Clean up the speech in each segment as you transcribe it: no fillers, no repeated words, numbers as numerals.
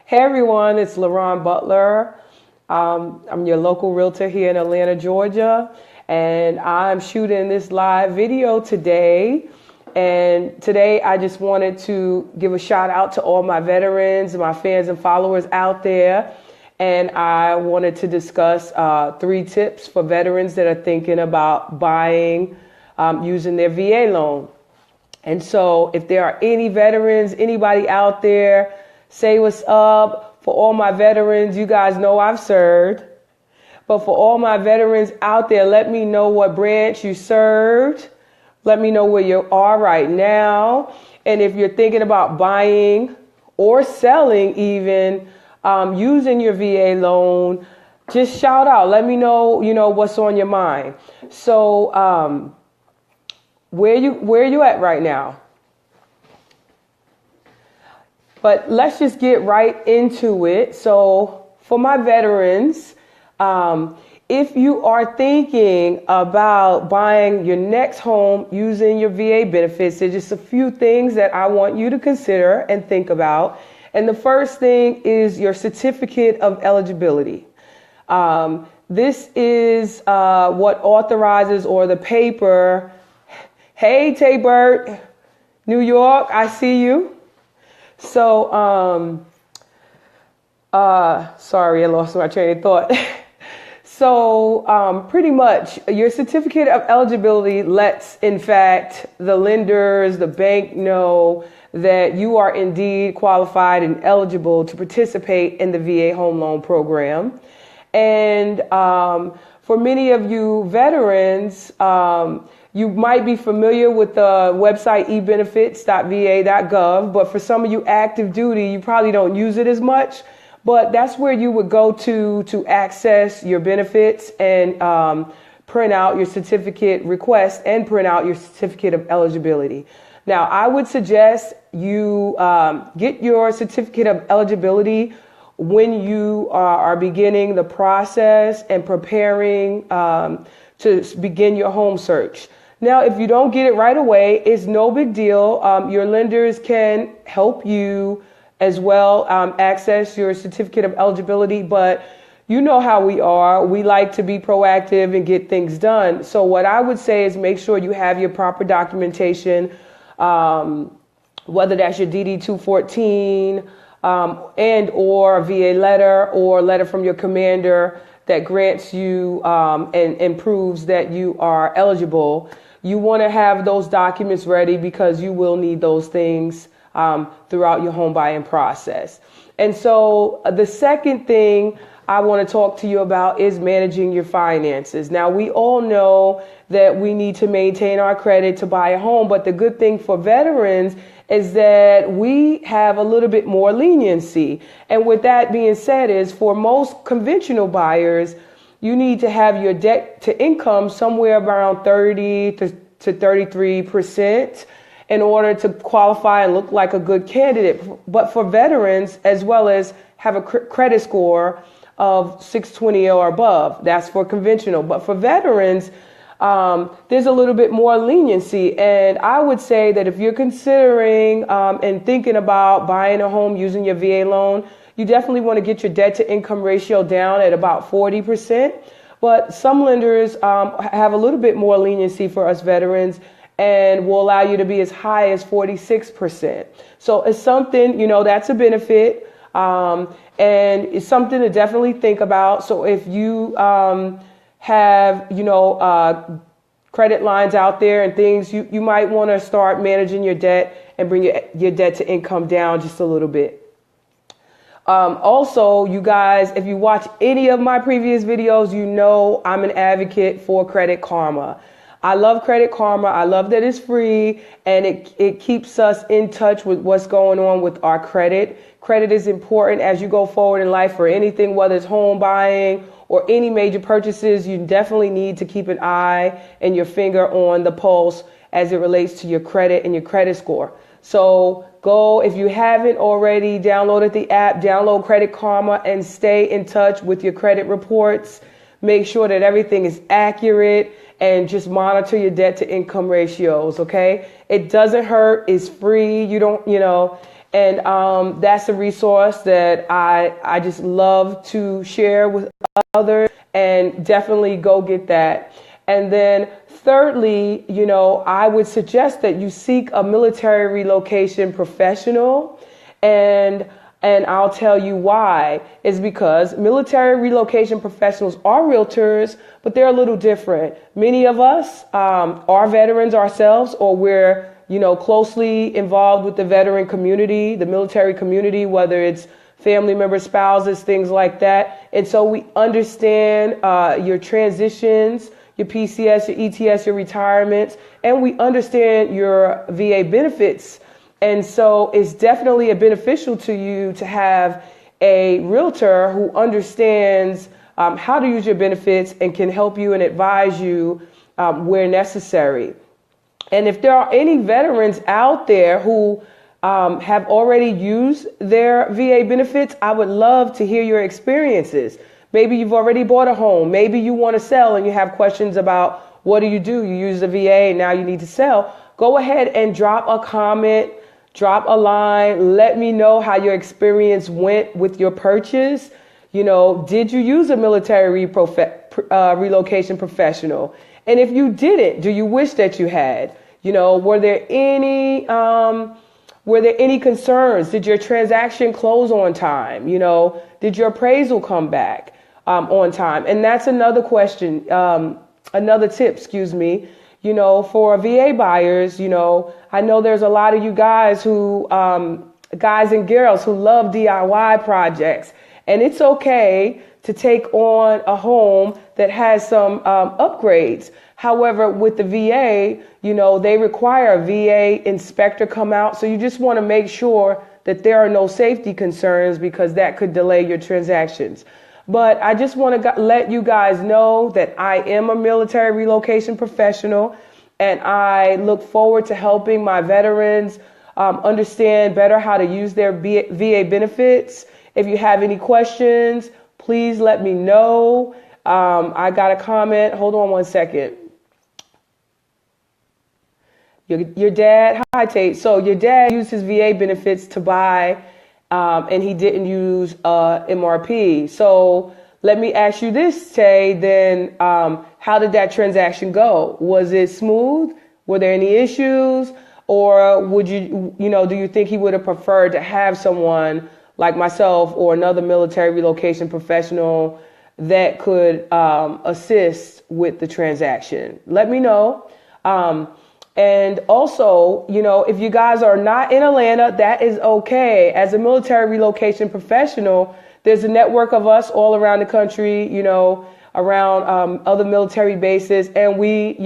Hey everyone, it's LaRon Butler. I'm your local realtor here in Atlanta, Georgia, and I'm shooting this live video today. And today I just wanted to give a shout out to all my veterans, my fans and followers out there. And I wanted to discuss 3 tips for veterans that are thinking about buying using their VA loan. And so if there are any veterans, anybody out there, say what's up. For all my veterans, you guys know I've served. But for all my veterans out there, let me know what branch you served. Let me know where you are right now. And if you're thinking about buying or selling even, using your VA loan, just shout out. Let me know, what's on your mind. So where you at right now? But let's just get right into it. So for my veterans, if you are thinking about buying your next home using your VA benefits, there's just a few things that I want you to consider and think about. And the first thing is your certificate of eligibility. This is what authorizes, or the paper. Hey, Taybert, New York, I see you. So, sorry, I lost my train of thought. So, pretty much your certificate of eligibility lets, in fact, the lenders, the bank know that you are indeed qualified and eligible to participate in the VA home loan program. And for many of you veterans, you might be familiar with the website ebenefits.va.gov, but for some of you active duty, you probably don't use it as much. But that's where you would go to access your benefits and print out your certificate request and print out your certificate of eligibility. Now, I would suggest you get your certificate of eligibility when you are beginning the process and preparing to begin your home search. Now, if you don't get it right away, it's no big deal. Your lenders can help you as well access your certificate of eligibility, but you know how we are. We like to be proactive and get things done. So what I would say is make sure you have your proper documentation, whether that's your DD-214 and or VA letter or letter from your commander that grants you and proves that you are eligible. You want to have those documents ready because you will need those things throughout your home buying process. And so the second thing I want to talk to you about is managing your finances. Now, we all know that we need to maintain our credit to buy a home, but the good thing for veterans is that we have a little bit more leniency. And with that being said, is for most conventional buyers, you need to have your debt to income somewhere around 30 to 33% in order to qualify and look like a good candidate. But for veterans, as well as have a credit score of 620 or above, that's for conventional. But for veterans, there's a little bit more leniency. And I would say that if you're considering and thinking about buying a home using your VA loan, you definitely want to get your debt to income ratio down at about 40%. But some lenders have a little bit more leniency for us veterans and will allow you to be as high as 46%. So it's something, that's a benefit. And it's something to definitely think about. So if you have, credit lines out there and things, you might want to start managing your debt and bring your debt to income down just a little bit. Also, you guys, if you watch any of my previous videos, you know I'm an advocate for Credit Karma. I love Credit Karma. I love that it's free and it keeps us in touch with what's going on with our credit. Credit is important as you go forward in life for anything, whether it's home buying or any major purchases. You definitely need to keep an eye and your finger on the pulse as it relates to your credit and your credit score. So go, if you haven't already downloaded the app, download Credit Karma and stay in touch with your credit reports. Make sure that everything is accurate and just monitor your debt to income ratios. Okay. It doesn't hurt. It's free. You don't, and that's a resource that I just love to share with others, and definitely go get that. And then thirdly, I would suggest that you seek a military relocation professional, and I'll tell you why. Is because military relocation professionals are realtors, but they're a little different. Many of us are veterans ourselves, or we're closely involved with the veteran community, the military community, whether it's family members, spouses, things like that. And so we understand your transitions, your PCS, your ETS, your retirements, and we understand your VA benefits. And so it's definitely beneficial to you to have a realtor who understands how to use your benefits and can help you and advise you where necessary. And if there are any veterans out there who have already used their VA benefits, I would love to hear your experiences. Maybe you've already bought a home. Maybe you want to sell and you have questions about what do. You use the VA and now you need to sell. Go ahead and drop a comment, drop a line. Let me know how your experience went with your purchase. Did you use a military relocation professional? And if you didn't, do you wish that you had? Were there any concerns? Did your transaction close on time? Did your appraisal come back on time? And that's another question, another tip, for VA buyers. I know there's a lot of you guys who, guys and girls who love DIY projects, and it's okay to take on a home that has some upgrades. However, with the VA, they require a VA inspector come out. So you just want to make sure that there are no safety concerns, because that could delay your transactions. But I just want to let you guys know that I am a military relocation professional, and I look forward to helping my veterans understand better how to use their VA benefits. If you have any questions, please let me know. I got a comment. Hold on one second. Your dad, hi Tate. So your dad used his VA benefits to buy, and he didn't use MRP. So let me ask you this, Tay. Then, how did that transaction go? Was it smooth? Were there any issues, or would you, do you think he would have preferred to have someone like myself or another military relocation professional that could assist with the transaction? Let me know. And also, if you guys are not in Atlanta, that is okay. As a military relocation professional, there's a network of us all around the country, around other military bases. And we,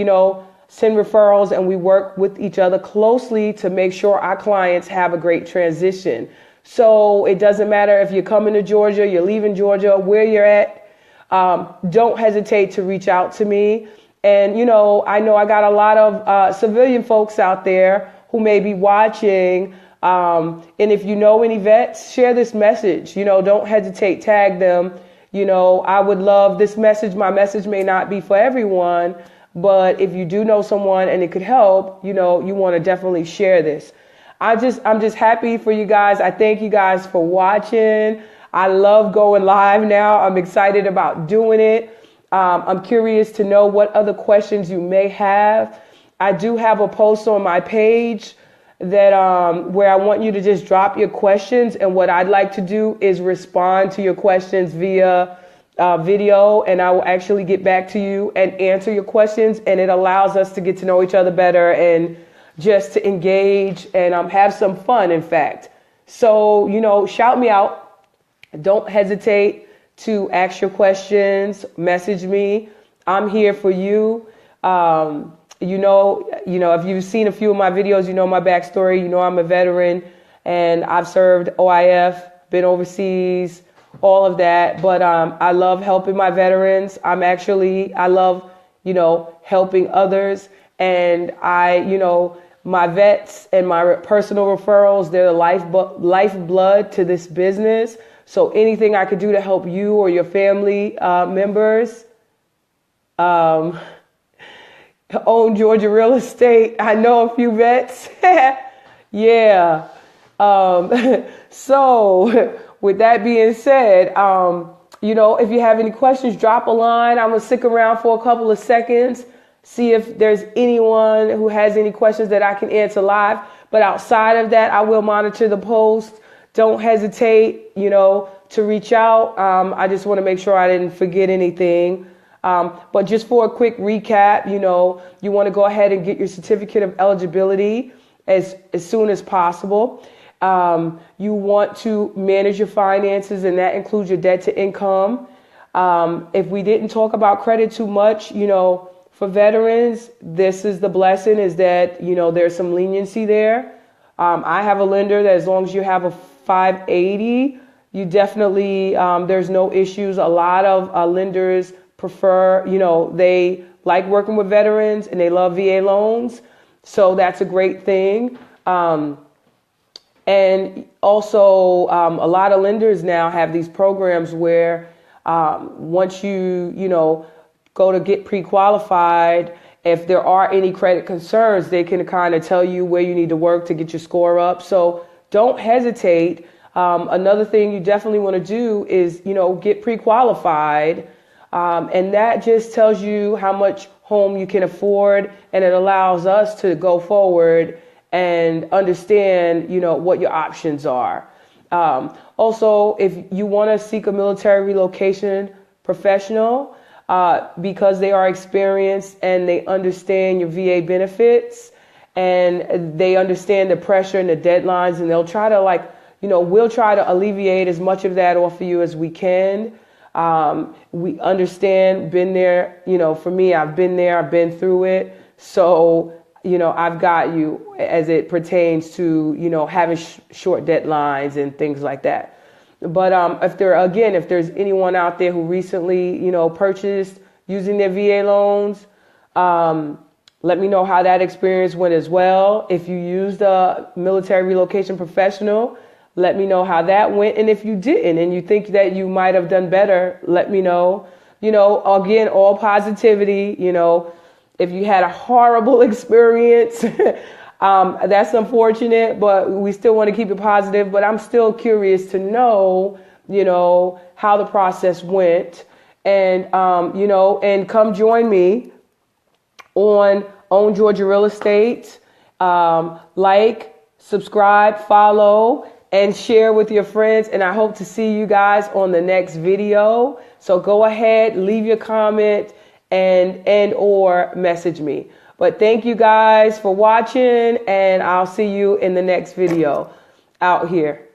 send referrals, and we work with each other closely to make sure our clients have a great transition. So it doesn't matter if you're coming to Georgia, you're leaving Georgia, where you're at, don't hesitate to reach out to me. And, I know I got a lot of civilian folks out there who may be watching. And if you know any vets, share this message. Don't hesitate, tag them. I would love this message. My message may not be for everyone, but if you do know someone and it could help, you want to definitely share this. I'm just happy for you guys. I thank you guys for watching. I love going live now. I'm excited about doing it. I'm curious to know what other questions you may have. I do have a post on my page that where I want you to just drop your questions. And what I'd like to do is respond to your questions via video. And I will actually get back to you and answer your questions. And it allows us to get to know each other better and just to engage and have some fun, in fact. So, shout me out. Don't hesitate to ask your questions, message me. I'm here for you. If you've seen a few of my videos, my backstory. I'm a veteran, and I've served OIF, been overseas, all of that. But I love helping my veterans. I love, helping others. And my vets and my personal referrals, they're the lifeblood to this business. So anything I could do to help you or your family members, Own Georgia Real Estate. I know a few vets. Yeah. So with that being said, if you have any questions, drop a line. I'm going to stick around for a couple of seconds, see if there's anyone who has any questions that I can answer live. But outside of that, I will monitor the post. Don't hesitate, to reach out. I just want to make sure I didn't forget anything. But just for a quick recap, you want to go ahead and get your certificate of eligibility as soon as possible. You want to manage your finances, and that includes your debt to income. If we didn't talk about credit too much, for veterans, this is the blessing, is that, there's some leniency there. I have a lender that as long as you have a 580, you definitely, there's no issues. A lot of lenders prefer, they like working with veterans and they love VA loans. So that's a great thing. And also, a lot of lenders now have these programs where once you, go to get pre-qualified, if there are any credit concerns, they can kind of tell you where you need to work to get your score up. So don't hesitate. Another thing you definitely want to do is, get pre-qualified. And that just tells you how much home you can afford, and it allows us to go forward and understand, what your options are. Also, if you want to seek a military relocation professional, because they are experienced and they understand your VA benefits and they understand the pressure and the deadlines, and they'll try to we'll try to alleviate as much of that off of you as we can. We understand, been there, for me, I've been there, I've been through it. So, I've got you as it pertains to, having short deadlines and things like that. But if there's anyone out there who recently, purchased using their VA loans, let me know how that experience went as well. If you used a military relocation professional, let me know how that went. And if you didn't and you think that you might have done better, let me know. Again, all positivity. If you had a horrible experience, that's unfortunate, but we still want to keep it positive. But I'm still curious to know, how the process went. And, and come join me on Own Georgia Real Estate. Like, subscribe, follow, and share with your friends. And I hope to see you guys on the next video. So go ahead, leave your comment and or message me. But thank you guys for watching, and I'll see you in the next video out here.